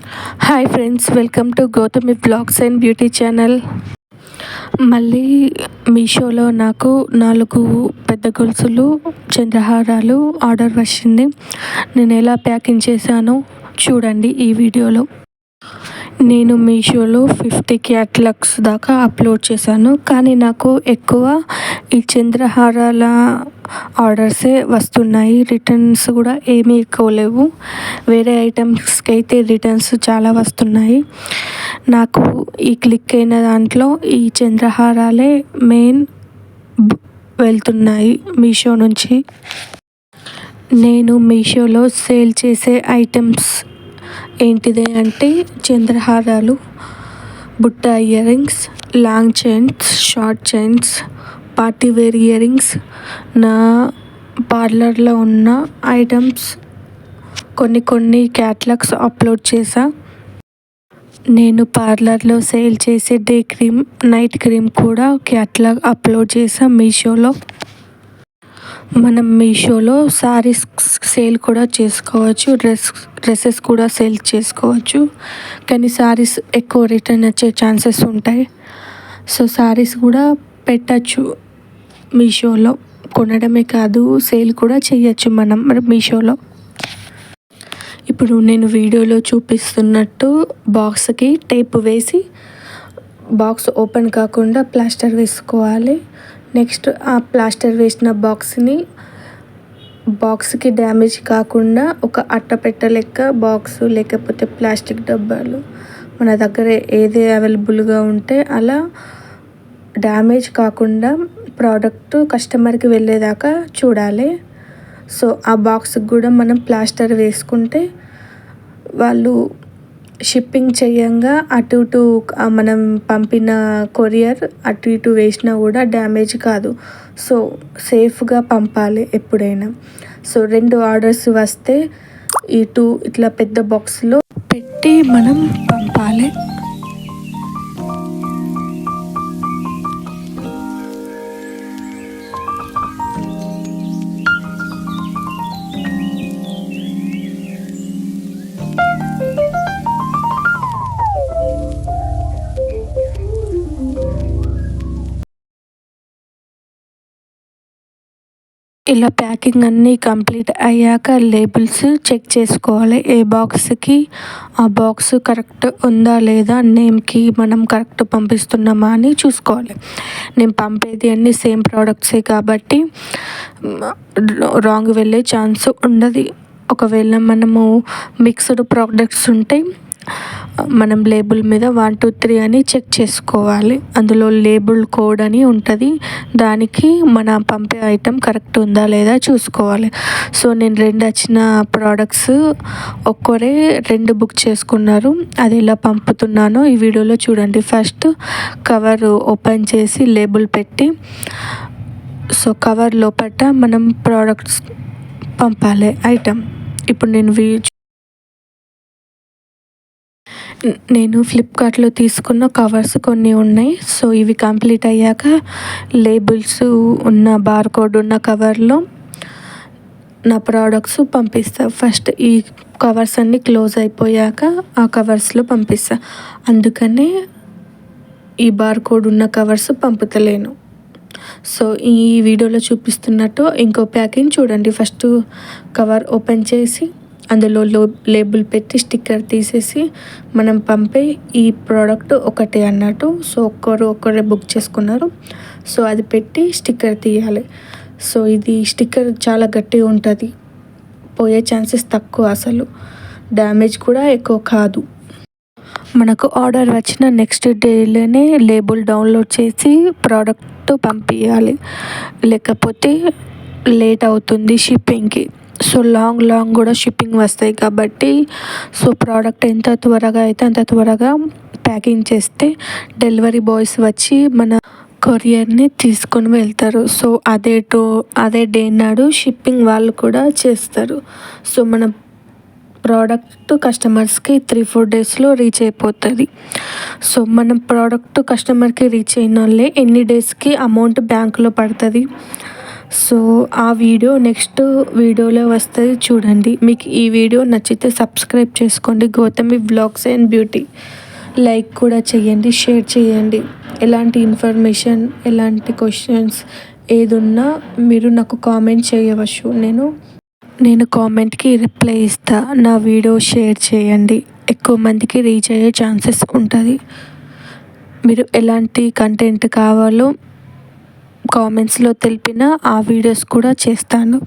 Hi friends, welcome to Gautami blogs and beauty channel. మళ్ళీ మీషోలో నాకు 4 పెద్ద గొలుసులు చంద్రహారాలు ఆర్డర్ వచ్చింది. నేను ఎలా ప్యాకింగ్ చేశానో చూడండి ఈ వీడియోలో. నేను మీషోలో 50 క్యాటలాగ్స్ దాకా అప్లోడ్ చేశాను, కానీ నాకు ఎక్కువ ఈ చంద్రహారాల ఆర్డర్సే వస్తున్నాయి. రిటర్న్స్ కూడా ఏమీ ఎక్కువ లేవు. వేరే ఐటమ్స్కి అయితే రిటర్న్స్ చాలా వస్తున్నాయి. నాకు ఈ క్లిక్ అయిన దాంట్లో ఈ చంద్రహారాలే మెయిన్ వెళ్తున్నాయి మీషో నుంచి. నేను మీషోలో సేల్ చేసే ఐటమ్స్ ఏంటిది అంటే చంద్రహారాలు, బుట్ట ear rings, long chains, short chains, partywear ear rings, నా పార్లర్లో ఉన్న ఐటమ్స్ కొన్ని క్యాటలాగ్స్ అప్లోడ్ చేశా. నేను పార్లర్లో సేల్ చేసే డే క్రీమ్, నైట్ క్రీమ్ కూడా క్యాటలాగ్ అప్లోడ్ చేసా మీషోలో. మనం మీషోలో శారీస్ సేల్ కూడా చేసుకోవచ్చు, డ్రెస్సెస్ కూడా సేల్ చేసుకోవచ్చు. కానీ శారీస్ ఎక్కువ రిటర్న్ వచ్చే ఛాన్సెస్ ఉంటాయి. సో శారీస్ కూడా పెట్టచ్చు మీషోలో. కొనడమే కాదు, సేల్ కూడా చేయొచ్చు మనం మీషోలో. ఇప్పుడు నేను వీడియోలో చూపిస్తున్నట్టు బాక్స్కి టేప్ వేసి బాక్స్ ఓపెన్ కాకుండా ప్లాస్టర్ వేసుకోవాలి. నెక్స్ట్ ఆ ప్లాస్టర్ వేసిన బాక్స్కి డ్యామేజ్ కాకుండా ఒక అట్టపెట్ట లెక్క బాక్స్, లేకపోతే ప్లాస్టిక్ డబ్బాలు మన దగ్గర ఏది అవైలబుల్గా ఉంటే అలా డ్యామేజ్ కాకుండా ప్రోడక్ట్ కస్టమర్కి వెళ్ళేదాకా చూడాలి. సో ఆ బాక్స్కి కూడా మనం ప్లాస్టర్ వేసుకుంటే వాళ్ళు షిప్పింగ్ చేయంగా అటు ఇటు మనం పంపిన కొరియర్ అటు ఇటు వేసినా కూడా డ్యామేజ్ కాదు. సో సేఫ్గా పంపాలి ఎప్పుడైనా. సో 2 ఆర్డర్స్ వస్తే ఇట్లా పెద్ద బాక్స్లో పెట్టి మనం పంపాలి. ఇలా ప్యాకింగ్ అన్నీ కంప్లీట్ అయ్యాక లేబుల్స్ చెక్ చేసుకోవాలి. ఏ బాక్స్కి ఆ బాక్స్ కరెక్ట్ ఉందా లేదా, నేమ్కి మనం కరెక్ట్ పంపిస్తున్నామా అని చూసుకోవాలి. నేను పంపేది అన్నీ సేమ్ ప్రోడక్ట్సే కాబట్టి రాంగ్ వెళ్ళే ఛాన్స్ ఉండదు. ఒకవేళ మనము మిక్స్డ్ ప్రోడక్ట్స్ ఉంటే మనం లేబుల్ మీద 1, 2, 3 అని చెక్ చేసుకోవాలి. అందులో లేబుల్ కోడ్ అని ఉంటుంది, దానికి మన పంపే ఐటెం కరెక్ట్ ఉందా లేదా చూసుకోవాలి. సో నేను 2 వచ్చిన ప్రోడక్ట్స్ ఒక్కరే 2 బుక్ చేసుకున్నారు. అది ఎలా పంపుతున్నానో ఈ వీడియోలో చూడండి. ఫస్ట్ కవర్ ఓపెన్ చేసి లేబుల్ పెట్టి, సో కవర్ లోపల మనం ప్రోడక్ట్స్ పంపాలి ఐటెం. ఇప్పుడు నేను ఫ్లిప్కార్ట్లో తీసుకున్న కవర్స్ కొన్ని ఉన్నాయి. సో ఇవి కంప్లీట్ అయ్యాక లేబుల్స్ ఉన్న బార్కోడ్ ఉన్న కవర్లో నా ప్రోడక్ట్స్ పంపిస్తా. ఫస్ట్ ఈ కవర్స్ అన్నీ క్లోజ్ అయిపోయాక ఆ కవర్స్లో పంపిస్తా. అందుకనే ఈ బార్కోడ్ ఉన్న కవర్స్ పంపుతలేను. సో ఈ వీడియోలో చూపిస్తున్నట్టు ఇంకో ప్యాకింగ్ చూడండి. ఫస్ట్ కవర్ ఓపెన్ చేసి అందులో లేబుల్ పెట్టి స్టిక్కర్ తీసేసి మనం పంపే ఈ ప్రోడక్ట్ ఒకటే అన్నట్టు. సో ఒక్కరే బుక్ చేసుకున్నారు. సో అది పెట్టి స్టిక్కర్ తీయాలి. సో ఇది స్టిక్కర్ చాలా గట్టిగా ఉంటుంది, పోయే ఛాన్సెస్ తక్కువ, అసలు డ్యామేజ్ కూడా ఎక్కువ కాదు. మనకు ఆర్డర్ వచ్చిన నెక్స్ట్ డేలోనే లేబుల్ డౌన్లోడ్ చేసి ప్రోడక్ట్ పంపించాలి, లేకపోతే లేట్ అవుతుంది షిప్పింగ్కి. సో లాంగ్ కూడా షిప్పింగ్ వస్తాయి కాబట్టి సో ప్రోడక్ట్ ఎంత త్వరగా అయితే అంత త్వరగా ప్యాకింగ్ చేస్తే డెలివరీ బాయ్స్ వచ్చి మన కొరియర్ని తీసుకొని వెళ్తారు. సో అదే డే నాడు షిప్పింగ్ వాళ్ళు కూడా చేస్తారు. సో మన ప్రోడక్ట్ కస్టమర్స్కి 3-4 డేస్లో రీచ్ అయిపోతుంది. సో మన ప్రోడక్ట్ కస్టమర్కి రీచ్ అయిన వాళ్ళే ఎన్ని డేస్కి అమౌంట్ బ్యాంకులో పడుతుంది. సో ఆ వీడియో నెక్స్ట్ వీడియోలో వస్తుంది, చూడండి. మీకు ఈ వీడియో నచ్చితే సబ్స్క్రైబ్ చేసుకోండి Gautami vlogs and beauty. Like కూడా చేయండి, షేర్ చేయండి. ఎలాంటి ఇన్ఫర్మేషన్, ఎలాంటి క్వశ్చన్స్ ఏదున్నా మీరు నాకు కామెంట్ చేయవచ్చు. నేను కామెంట్కి రిప్లై ఇస్తా. నా వీడియో షేర్ చేయండి, ఎక్కువ మందికి రీచ్ అయ్యే ఛాన్సెస్ ఉంటుంది. మీరు ఎలాంటి కంటెంట్ కావాలో కామెంట్స్లో తెలిపిన ఆ వీడియోస్ కూడా చేస్తాను.